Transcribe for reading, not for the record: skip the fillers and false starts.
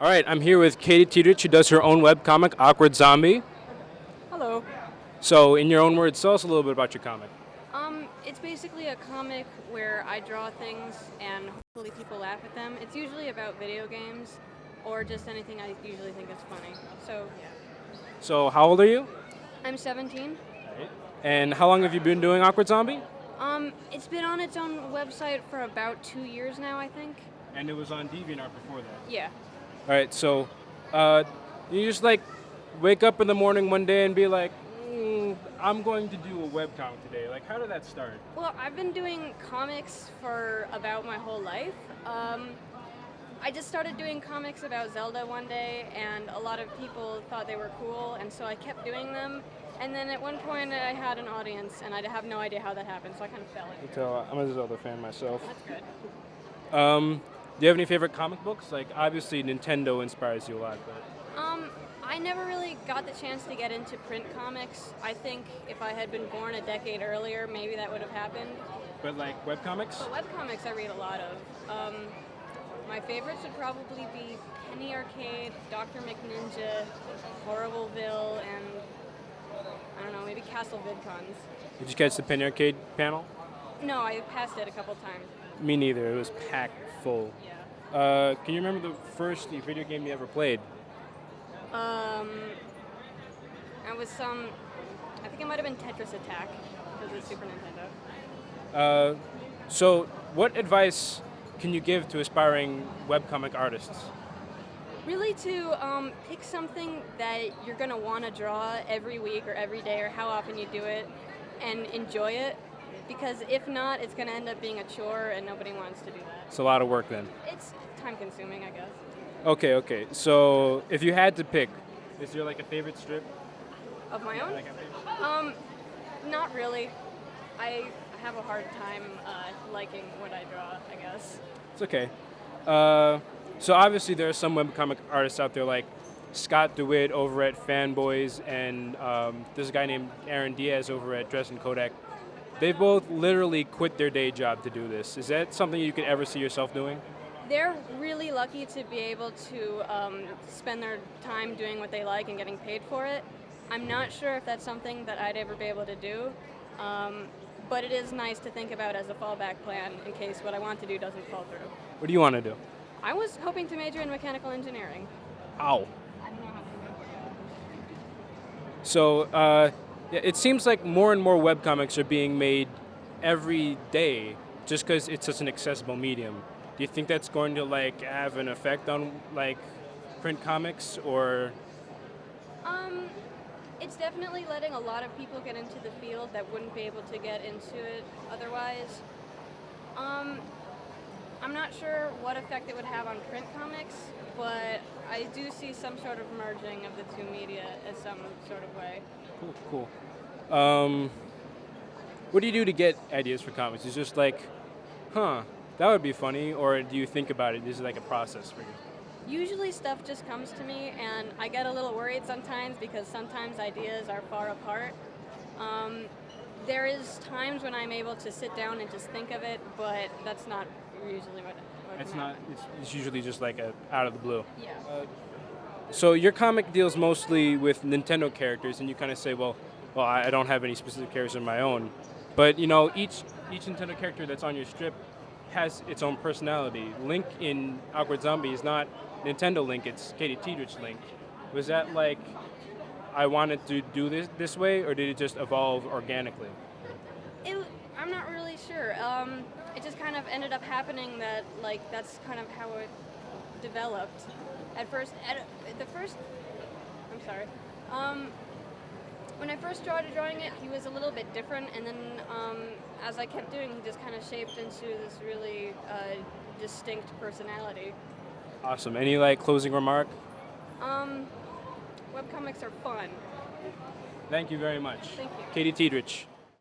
All right, I'm here with Katie Tiedrich, who does her own webcomic, Awkward Zombie. Hello. So, in your own words, tell us a little bit about your comic. It's basically a comic where I draw things and hopefully people laugh at them. It's usually about video games or just anything I usually think is funny. So, yeah. So, how old are you? I'm 17. Right. And how long have you been doing Awkward Zombie? It's been on its own website for about 2 years now, I think. And it was on DeviantArt before that. Yeah. All right, so you just like wake up in the morning one day and be like, I'm going to do a webcomic today. Like, how did that start? Well, I've been doing comics for about my whole life. I just started doing comics about Zelda one day, and a lot of people thought they were cool, and so I kept doing them. And then at one point, I had an audience, and I have no idea how that happened, so I kind of fell into it. So, I'm a Zelda fan myself. That's good. Do you have any favorite comic books? Like, obviously, Nintendo inspires you a lot, but. I never really got the chance to get into print comics. I think if I had been born a decade earlier, maybe that would have happened. But like webcomics? But webcomics I read a lot of. My favorites would probably be Penny Arcade, Dr. McNinja, Horribleville, and I don't know, maybe Castle VidCons. Did you catch the Penny Arcade panel? No, I passed it a couple times. Me neither. It was packed full. Yeah. Can you remember the first video game you ever played? I was I think it might have been Tetris Attack because it's Super Nintendo. So, what advice can you give to aspiring webcomic artists? Really to pick something that you're going to want to draw every week or every day or how often you do it and enjoy it, because if not, it's going to end up being a chore and nobody wants to do that. It's a lot of work then. It's time consuming, I guess. Okay. So, if you had to pick, is there like a favorite strip? Of my own? Like a favorite? Not really. I have a hard time liking what I draw, I guess. It's okay. So obviously there are some webcomic artists out there like Scott DeWitt over at Fanboys, and there's a guy named Aaron Diaz over at Dresden Kodak. They both literally quit their day job to do this. Is that something you could ever see yourself doing? They're really lucky to be able to spend their time doing what they like and getting paid for it. I'm not sure if that's something that I'd ever be able to do, but it is nice to think about as a fallback plan in case what I want to do doesn't fall through. What do you want to do? I was hoping to major in mechanical engineering. Ow. I don't know how to do it. So yeah, it seems like more and more webcomics are being made every day just because it's such an accessible medium. Do you think that's going to like have an effect on like print comics or? It's definitely letting a lot of people get into the field that wouldn't be able to get into it otherwise. I'm not sure what effect it would have on print comics, but I do see some sort of merging of the two media in some sort of way. Cool. What do you do to get ideas for comics? Is it just like, that would be funny, or do you think about it? Is it like a process for you? Usually stuff just comes to me, and I get a little worried sometimes because sometimes ideas are far apart. There is times when I'm able to sit down and just think of it, but that's not usually what It's can not. happen. It's usually just like out of the blue. Yeah. So your comic deals mostly with Nintendo characters, and you kind of say, well, I don't have any specific characters of my own, but you know, each Nintendo character that's on your strip has its own personality. Link in Awkward Zombie is not Nintendo Link; it's Katie Tiedrich Link. Was that like I wanted to do this way, or did it just evolve organically? I'm not really sure. It just kind of ended up happening that that's kind of how it developed. I'm sorry. When I first started drawing it, he was a little bit different, and then as I kept doing, he just kind of shaped into this really distinct personality. Awesome. Any like closing remark? Webcomics are fun. Thank you very much. Thank you. Katie Tiedrich.